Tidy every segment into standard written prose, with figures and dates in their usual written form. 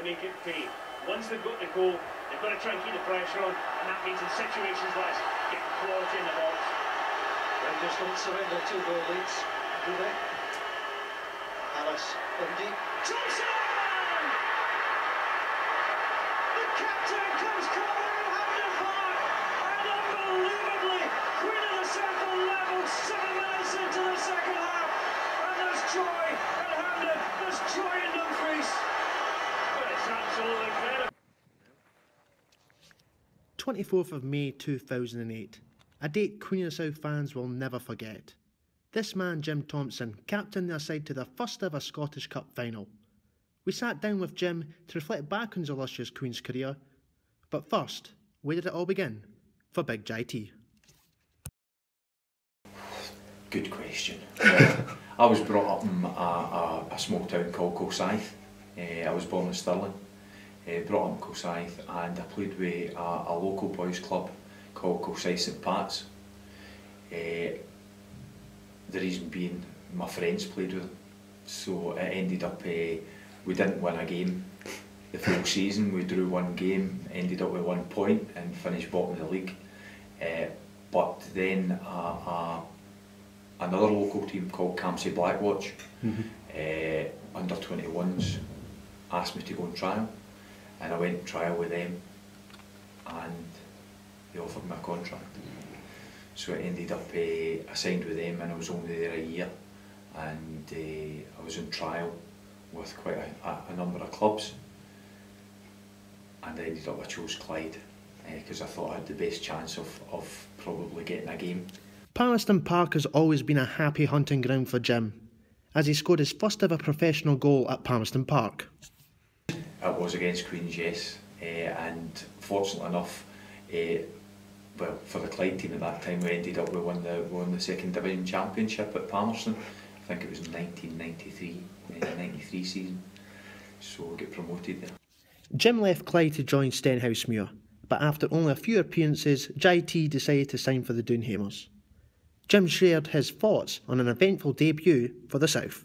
make it pay. Once they've got the goal, they've got to try and keep the pressure on, and that means in situations like this, get quality in the box. Rangers don't surrender 2-goal leads, do they? Alice, deep. Thomson! The captain comes calling at Hampden Park, and unbelievably, Queen of the South on level 7 minutes into the second half, and there's joy at Hampden, there's joy in Dumfries. But it's absolutely incredible. 24th of May 2008, a date Queen of the South fans will never forget. This man, Jim Thomson, captained their side to their first ever Scottish Cup final. We sat down with Jim to reflect back on his illustrious Queen's career. But first, where did it all begin for Big JT? Good question. I was brought up in a small town called Kilsyth. I was born in Stirling, brought up in Kilsyth, and I played with a local boys club called Kilsyth St Pat's. The reason being, my friends played with them, so it ended up, we didn't win a game the full season. We drew one game, ended up with 1 point and finished bottom of the league. But then another local team called Campsie Black Watch, under 21s, asked me to go on trial, and I went on trial with them, and they offered me a contract. So it ended up, I signed with them, and I was only there a year, and I was on trial with quite a number of clubs, and I ended up, I chose Clyde because I thought I had the best chance of probably getting a game. Palmerston Park has always been a happy hunting ground for Jim, as he scored his first ever professional goal at Palmerston Park. It was against Queen's, yes, and fortunately enough, well, for the Clyde team at that time, we ended up, we won the second division championship at Palmerston. I think it was 1993, 93 season, so we get promoted there. Jim left Clyde to join Stenhousemuir, but after only a few appearances, JT decided to sign for the Doonhamers. Jim shared his thoughts on an eventful debut for the South.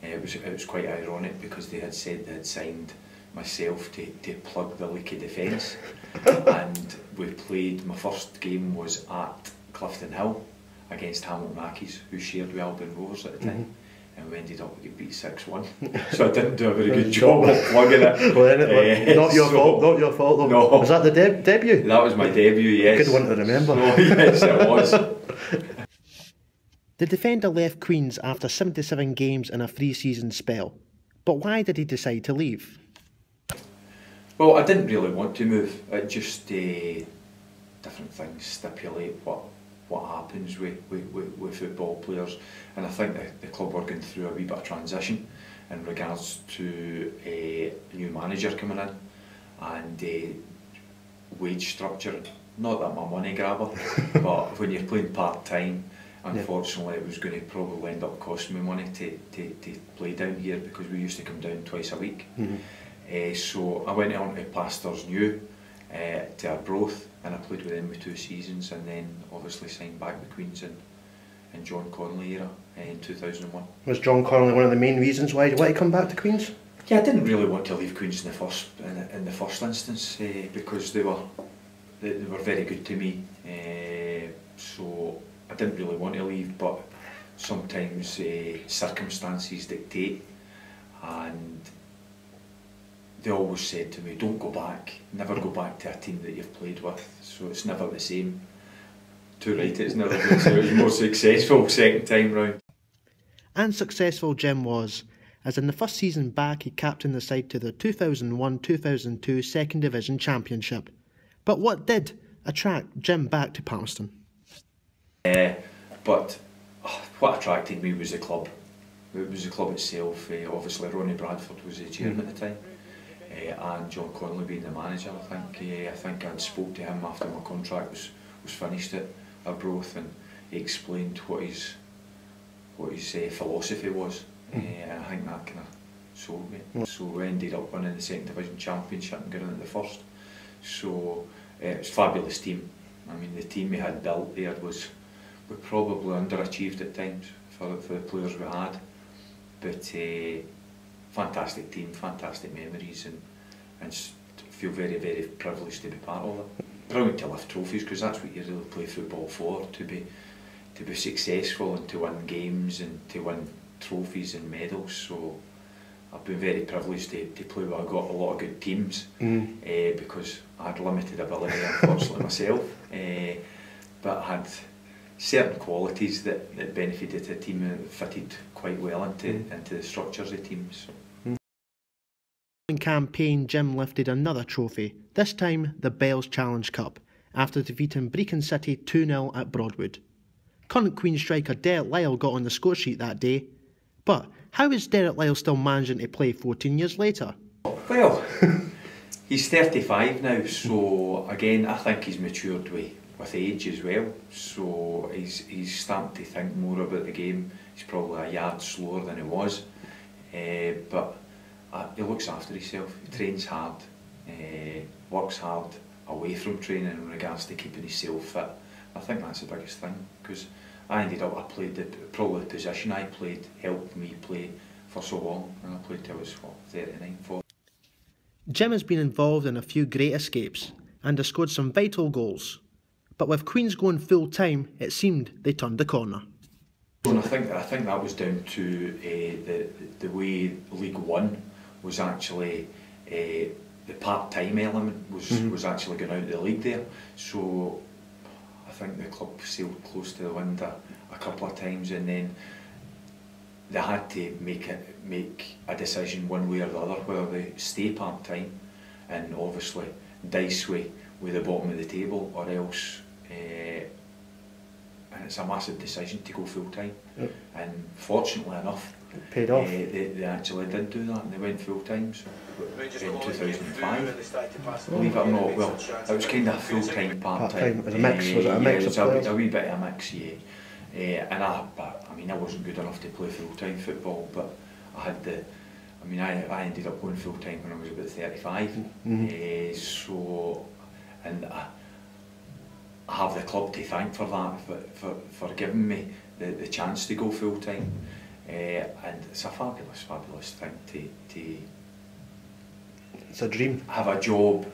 It was quite ironic because they had said they had signed myself to plug the leaky defence, and we played, my first game was at Clifton Hill against Hamilton Accies, who shared with Albion Rovers at the time, and we ended up getting beat 6-1. So I didn't do a very good job of plugging it. Well, not your fault, not your fault though. No. Was that the debut? That was my debut, yes. Good one to remember. Oh, yes, it was. The defender left Queen's after 77 games in a 3-season spell. But why did he decide to leave? Well, I didn't really want to move. It just different things stipulate what happens with football players, and I think the club were going through a wee bit of transition in regards to a new manager coming in, and wage structure. Not that I'm a money grabber, but when you're playing part time, unfortunately it was going to probably end up costing me money to play down here, because we used to come down twice a week. So I went on to Pastors New, to Arbroath, and I played with them for 2 seasons, and then obviously signed back with Queen's in John Connolly era in 2001. Was John Connolly one of the main reasons why you wanted to come back to Queen's? Yeah, I didn't really want to leave Queen's in the first instance, because they were very good to me. So I didn't really want to leave, but sometimes circumstances dictate, and they always said to me, don't go back, never go back to a team that you've played with, so it's never the same. Too right, it's never been, so it was more successful second time round. And successful Jim was, as in the first season back he captained the side to the 2001-2002 Second Division Championship. But what did attract Jim back to Palmerston? But what attracted me was the club. It was the club itself. Obviously Ronnie Bradford was the chairman at the time, and John Connolly being the manager. I think I'd spoke to him after my contract was finished at Arbroath, and he explained what his philosophy was, and I think that kind of sold me. So we ended up winning the Second Division Championship and getting into the first. So it was a fabulous team. I mean, the team we had built there we probably underachieved at times for the players we had, but fantastic team, fantastic memories, and feel very, very privileged to be part of it. Brilliant to lift trophies, because that's what you really play football for, to be successful and to win games and to win trophies and medals. So I've been very privileged to play with a lot of good teams, because I had limited ability, unfortunately, myself, but I had certain qualities that benefited the team and fitted quite well into the structures of teams. In campaign, Jim lifted another trophy, this time the Bells Challenge Cup, after defeating Brecon City 2-0 at Broadwood. Current Queen striker Derek Lyle got on the score sheet that day. But how is Derek Lyle still managing to play 14 years later? Well, he's 35 now, so again I think he's matured with age as well. So he's starting to think more about the game. He's probably a yard slower than he was, but he looks after himself. He trains hard, works hard away from training in regards to keeping himself fit. I think that's the biggest thing, because I played probably the position I played helped me play for so long, and I played till I was 39, 40. Jim has been involved in a few great escapes and has scored some vital goals. But with Queens going full time, it seemed they turned the corner. And I think that was down to the way League One was actually the part-time element was actually going out of the league there. So I think the club sailed close to the wind a couple of times, and then they had to make a decision one way or the other, whether they stay part-time and obviously dice with the bottom of the table, or else, and it's a massive decision to go full-time. Yep. And fortunately enough, it paid off. They actually did do that, and they went full-time. So in 2005, believe it or not, well, it was kind of full-time, part-time. It was a mix, was it a mix of players? It was a wee bit of a mix, yeah. And I wasn't good enough to play full-time football, but I ended up going full-time when I was about 35. So, and I have the club to thank for that, for giving me the chance to go full-time. And it's a fabulous thing to it's a dream. Have a job,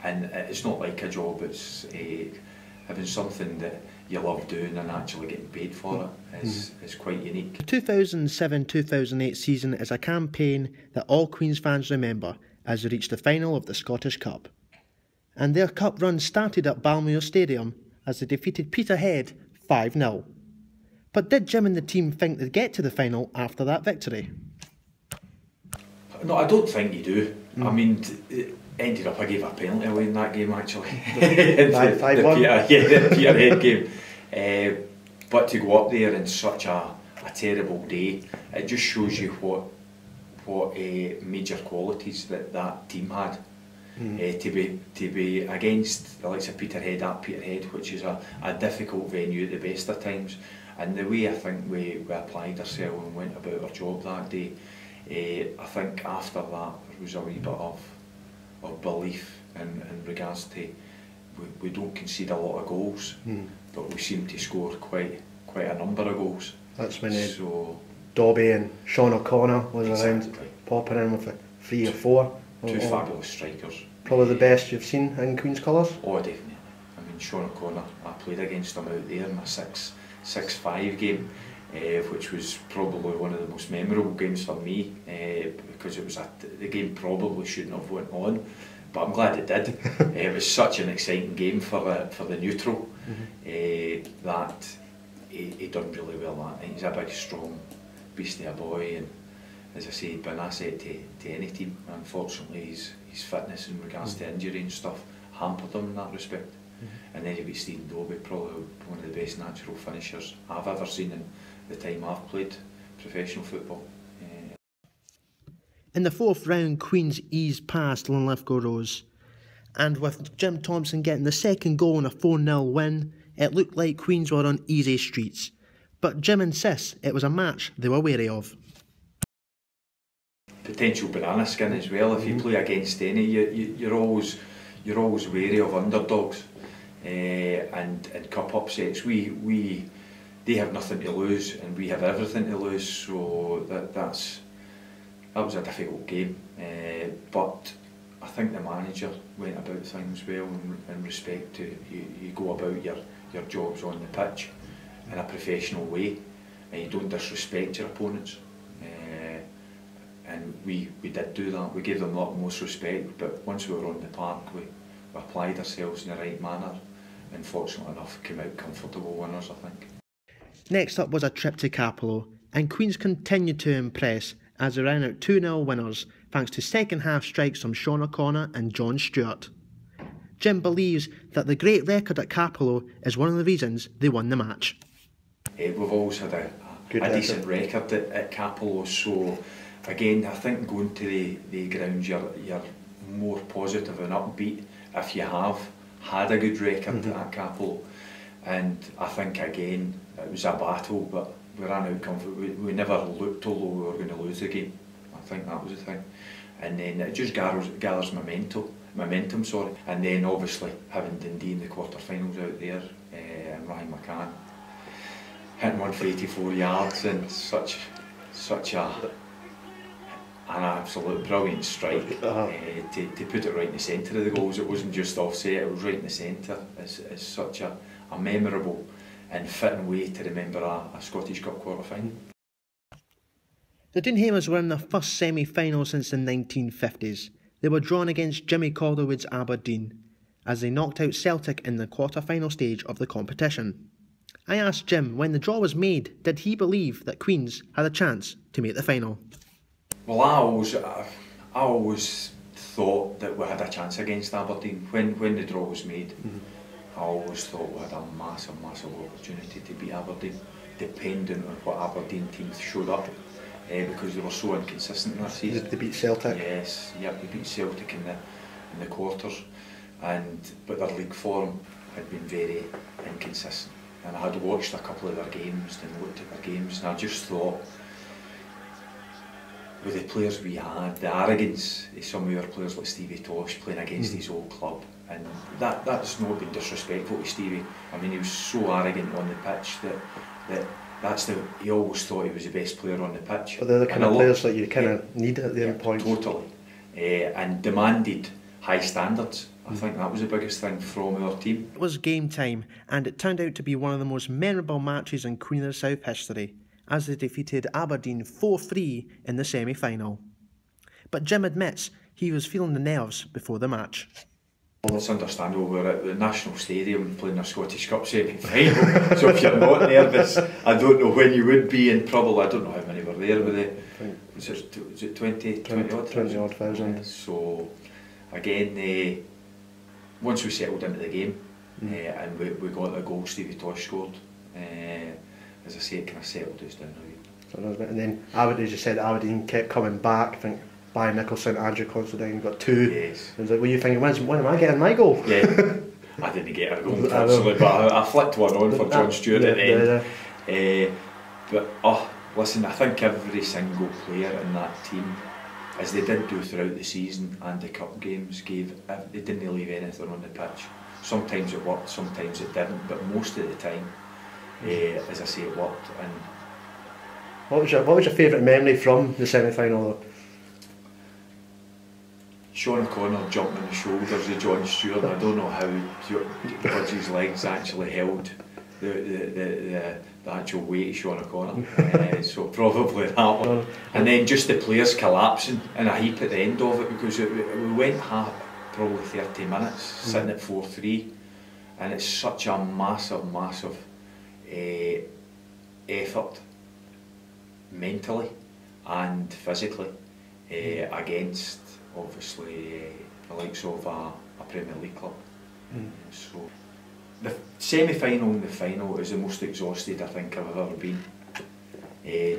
and it's not like a job, it's having something that you love doing and actually getting paid for it is quite unique. The 2007-2008 season is a campaign that all Queens fans remember as they reached the final of the Scottish Cup. And their cup run started at Balmoor Stadium as they defeated Peterhead 5-0. But did Jim and the team think they'd get to the final after that victory? No, I don't think you do. I mean, it ended up I gave a penalty away in that game actually. the Peterhead game. But to go up there in such a terrible day, it just shows you what major qualities that team had. To be against the likes of Peterhead at Peterhead, which is a difficult venue at the best of times, and the way I think we applied ourselves and went about our job that day, I think after that there was a wee bit of belief in regards to we don't concede a lot of goals, but we seem to score quite a number of goals. That's when Dobby and Sean O'Connor was around popping in with 3 or 4. Two fabulous strikers. Probably the best you've seen in Queen's colours? Oh, definitely. I mean, Sean O'Connor, I played against him out there in a 6-5 game, which was probably one of the most memorable games for me, because it was the game probably shouldn't have went on, but I'm glad it did. It was such an exciting game for the neutral, that he done really well that night. He's a big, strong beast of a boy, and as I say, he'd been an asset to any team. Unfortunately, his fitness in regards to injury and stuff hampered him in that respect. And then you beat Stephen Dobie, probably one of the best natural finishers I've ever seen in the time I've played professional football. In the 4th round, Queens eased past Linlithgow Rose, and with Jim Thomson getting the second goal in a 4-0 win, it looked like Queens were on easy streets. But Jim insists it was a match they were wary of. Potential banana skin as well. If you play against any, you're always wary of underdogs, and cup upsets. They have nothing to lose, and we have everything to lose. So that was a difficult game, but I think the manager went about things well in respect to you go about your jobs on the pitch in a professional way, and you don't disrespect your opponents. And we did do that. We gave them the utmost respect, but once we were on the park, we applied ourselves in the right manner, and fortunately enough came out comfortable winners, I think. Next up was a trip to Capello, and Queens continued to impress as they ran out 2-0 winners thanks to second half strikes from Sean O'Connor and John Stewart. Jim believes that the great record at Capello is one of the reasons they won the match. We've always had a decent record at Capello, so again I think going to the grounds you're more positive and upbeat if you have had a good record at Capello. And I think again it was a battle, but we ran out comfortably. We never looked although we were going to lose the game. I think that was the thing. And then it just gathers momentum, and then obviously having Dundee in the quarter-finals out there, and Ryan McCann hitting one for 84 yards and such an absolute brilliant strike to put it right in the centre of the goals. It wasn't just offset, it was right in the centre. It's such a memorable and fitting way to remember a Scottish Cup quarter-final. The Doonhamers were in their first semi-final since the 1950s. They were drawn against Jimmy Calderwood's Aberdeen as they knocked out Celtic in the quarter-final stage of the competition. I asked Jim when the draw was made, did he believe that Queens had a chance to make the final? Well, I always thought that we had a chance against Aberdeen when the draw was made. I always thought we had a massive opportunity to beat Aberdeen, depending on what Aberdeen teams showed up, because they were so inconsistent that season. They beat Celtic? Yes, yeah, they beat Celtic in the quarters, but their league form had been very inconsistent. And I had watched a couple of their games and looked at their games, and I just thought, with the players we had, the arrogance of some of our players like Stevie Tosh playing against his old club, and that's not been disrespectful to Stevie. I mean, he was so arrogant on the pitch that he always thought he was the best player on the pitch. But they're the kind of players that you kind of need at the end points. Totally, and demanded high standards. I think that was the biggest thing from our team. It was game time, and it turned out to be one of the most memorable matches in Queen of the South history, as they defeated Aberdeen 4-3 in the semi-final. But Jim admits he was feeling the nerves before the match. Well, it's understandable. We're at the National Stadium playing a Scottish Cup semi-final, so if you're not nervous, I don't know when you would be in trouble. I don't know how many were there with it. Was it 20 odd thousand? So again, once we settled into the game and we got the goal Stevie Tosh scored, as I say, it kind of settled us down a bit. And then Aberdeen, as you said, Aberdeen kept coming back. I think Barry Nicholson, Andrew Considine got 2. Yes. It was like, what are you thinking, when am I getting my goal? Yeah, I didn't get a goal personally, but I flicked one on for John Stewart at the end. But listen, I think every single player in that team, as they did do throughout the season and the cup games, they didn't leave anything on the pitch. Sometimes it worked, sometimes it didn't, but most of the time, as I say, it worked. And what was your favourite memory from the semi-final though? Sean O'Connor jumping on the shoulders of John Stewart. I don't know how Budgie's legs actually held the actual weight of Sean O'Connor, so probably that one. And then just the players collapsing in a heap at the end of it, because we went probably 30 minutes sitting at 4-3, and it's such a massive effort mentally and physically against obviously the likes of a Premier League club. So the semi-final and the final is the most exhausted I think I've ever been,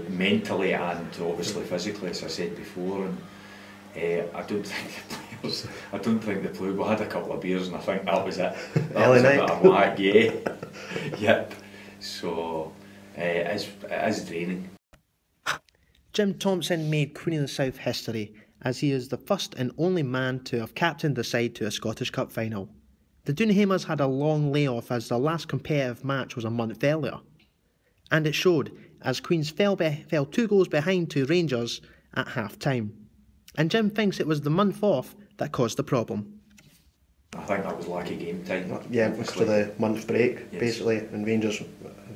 mentally and obviously physically, as I said before. And I don't think the players, we had a couple of beers and I think that was it. That was a bit of whack, yeah. Yep. So it is draining. Jim Thomson made Queen of the South history, as he is the first and only man to have captained the side to a Scottish Cup final. The Doonhamers had a long layoff as their last competitive match was a month earlier. And it showed, as Queens fell 2 goals behind to Rangers at half-time. And Jim thinks it was the month off that caused the problem. I think that was lack of game time. Yeah, after the month break, yes. basically, and Rangers,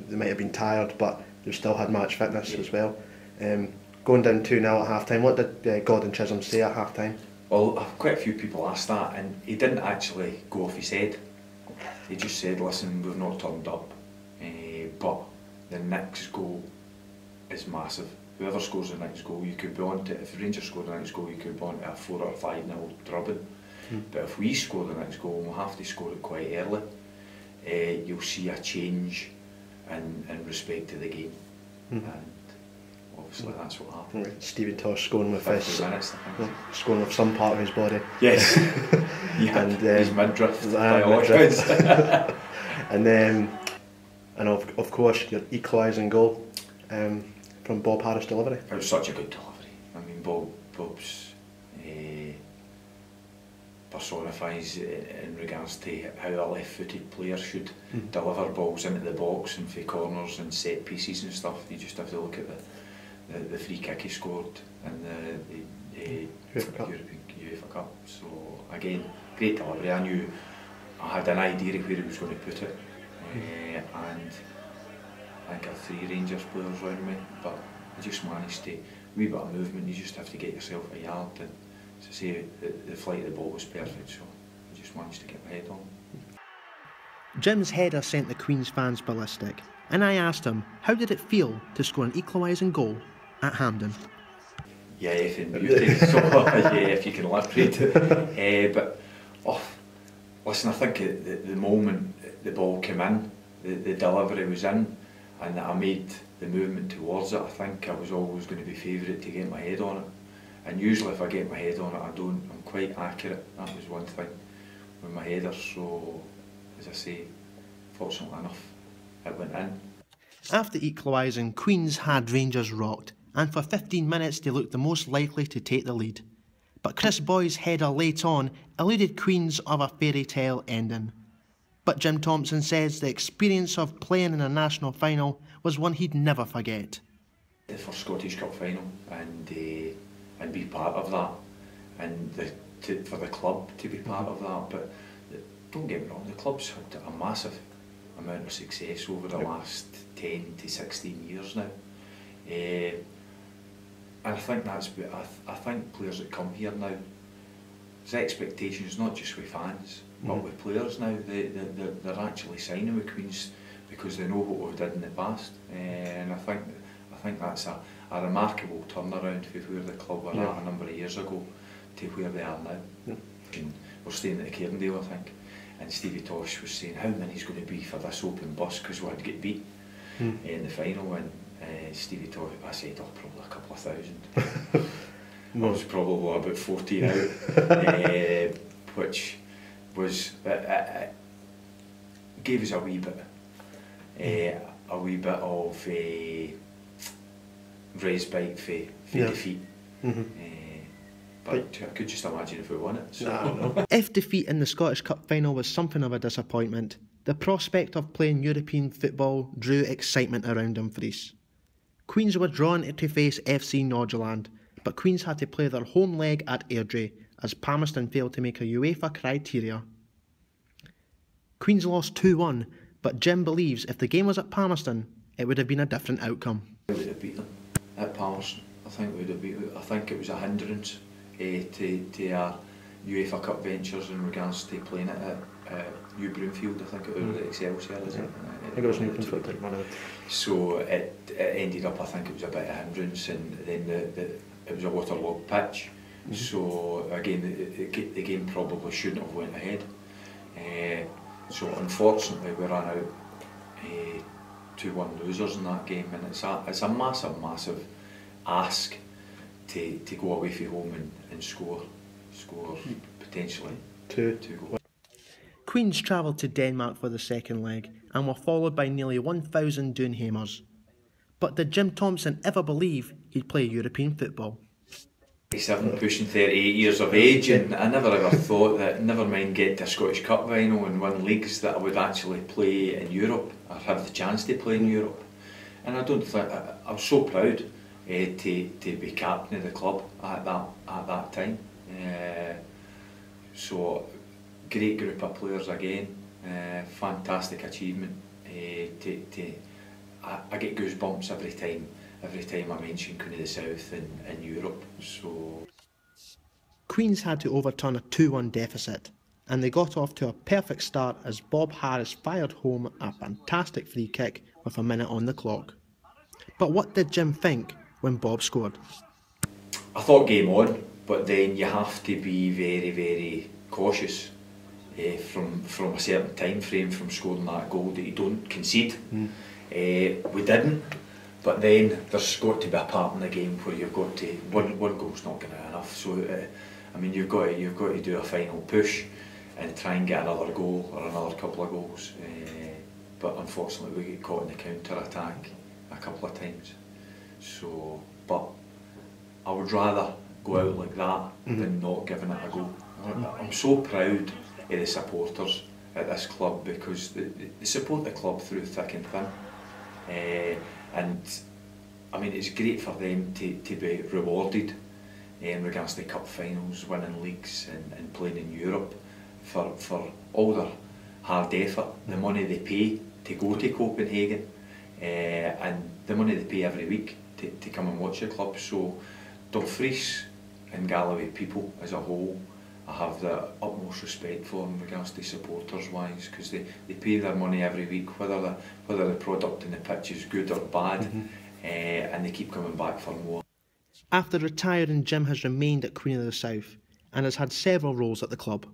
they might have been tired, but they still had match fitness as well. Going down 2-0 at half-time, what did Gordon Chisholm say at half-time? Well, quite a few people asked that, and he didn't actually go off his head. He just said, listen, we've not turned up, but the next goal is massive. Whoever scores the next goal, you could be on to, if Rangers score the next goal, you could be on to a 4 or 5-0 drubbing. But if we score the next goal, and we'll have to score it quite early, you'll see a change in respect to the game. And obviously that's what happened. Stevie Tosh scoring with his, minutes, scoring with some part of his body. Yes. Yeah, and his midriff by all accounts. And of course your equalising goal from Bob Harris' delivery. It was such a good delivery. I mean, Bob's personifies in regards to how a left-footed player should deliver balls into the box and for corners and set pieces and stuff. You just have to look at the free kick he scored in the UEFA Cup. So again, great delivery. I knew I had an idea of where he was going to put it, and I think I had 3 Rangers players around me, but I just managed to, a wee bit of movement, you just have to get yourself a yard, and to say the flight of the ball was perfect, so I just managed to get my head on. Jim's header sent the Queen's fans ballistic, and I asked him how did it feel to score an equalising goal at Hampden. Yeah, effing beauty, so yeah, if you can live it. But listen, I think the moment the ball came in, the delivery was in, and that I made the movement towards it, I think I was always going to be favourite to get my head on it. And usually if I get my head on it, I'm quite accurate. That was one thing with my header, so as I say, fortunately enough, it went in. After equalising, Queens had Rangers rocked, and for 15 minutes they looked the most likely to take the lead. But Chris Boy's header late on eluded Queens of a fairy tale ending. But Jim Thomson says the experience of playing in a national final was one he'd never forget. The first Scottish Cup final, and be part of that, and for the club to be part of that. But don't get me wrong, the club's had a massive amount of success over the last 10 to 16 years now. And I think I think players that come here now, there's expectations not just with fans, but with players now. They're actually signing with Queens because they know what we've did in the past, and I think that's a remarkable turnaround for where the club were at a number of years ago to where they are now. And we're staying at the Cairndale, I think, and Stevie Tosh was saying how many's going to be for this open bus because we had to get beat in the final, and Stevie Tosh, I said, probably a couple of thousand. I was probably about 14 out, which was gave us a wee bit of respite for defeat. But I could just imagine if we won it. So. If defeat in the Scottish Cup final was something of a disappointment, the prospect of playing European football drew excitement around Dumfries. Queens were drawn to face FC Nordsjælland, but Queens had to play their home leg at Airdrie as Palmerston failed to make a UEFA criteria. Queens lost 2-1, but Jim believes if the game was at Palmerston, it would have been a different outcome. We would have beat them at Palmerston. I think we would have beat them. I think it was a hindrance to our UEFA Cup ventures in regards to playing it at New Broomfield. I think it was at Excelsior, is it? I think it was New Broomfield. So it ended up, I think it was a bit of a hindrance, and then it was a waterlogged pitch. So again, the game probably shouldn't have went ahead. So unfortunately we ran out 2-1 losers in that game, and it's a massive ask to go away from home and score potentially two goals. Queens travelled to Denmark for the second leg and were followed by nearly 1,000 Doonhamers. But did Jim Thomson ever believe he'd play European football? 37, pushing 38 years of age, and I never ever thought that, never mind get to a Scottish Cup final and win leagues, that I would actually play in Europe or have the chance to play in Europe. And I don't think, I was so proud to be captain of the club at that time. So great group of players again, fantastic achievement. I get goosebumps every time I mention Queen of the South in Europe. So Queens had to overturn a 2-1 deficit, and they got off to a perfect start as Bob Harris fired home a fantastic free kick with a minute on the clock. But what did Jim think when Bob scored? I thought game on, but then you have to be very, very cautious from a certain time frame from scoring that goal that you don't concede. We didn't, but then there's got to be a part in the game where you've got to, one goal's not going to be enough. So I mean, you've got to do a final push and try and get another goal or another couple of goals. But unfortunately, we get caught in the counter-attack a couple of times. So, but I would rather go out like that than not giving it a go. I'm so proud of the supporters at this club because they support the club through thick and thin. And I mean, it's great for them to be rewarded in regards to cup finals, winning leagues and playing in Europe for all their hard effort, the money they pay to go to Copenhagen, and the money they pay every week to come and watch the club. So Dumfries and Galloway people as a whole, I have the utmost respect for in regards to supporters wise, because they pay their money every week, whether the product in the pitch is good or bad, and they keep coming back for more. After retiring, Jim has remained at Queen of the South and has had several roles at the club.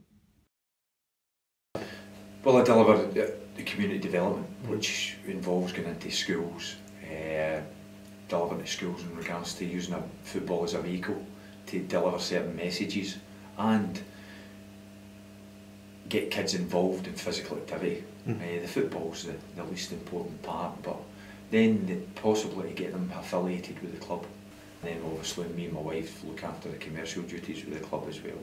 Well, I deliver the community development, which involves going into schools, delivering to schools in regards to using football as a vehicle to deliver certain messages and get kids involved in physical activity. The football's the least important part, but then possibly to get them affiliated with the club. And then obviously me and my wife look after the commercial duties with the club as well,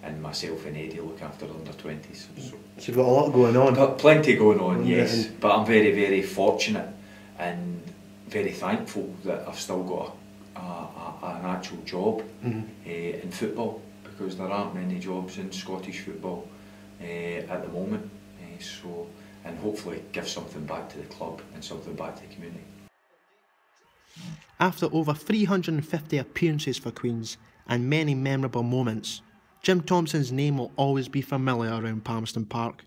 and myself and Eddie look after under 20s. So you've got a lot going on. But plenty going on, yes. But I'm very, very fortunate and very thankful that I've still got an actual job in football, because there aren't many jobs in Scottish football at the moment. So, and hopefully give something back to the club and something back to the community. After over 350 appearances for Queens and many memorable moments, Jim Thomson's name will always be familiar around Palmerston Park.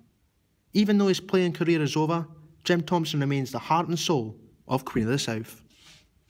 Even though his playing career is over, Jim Thomson remains the heart and soul of Queen of the South.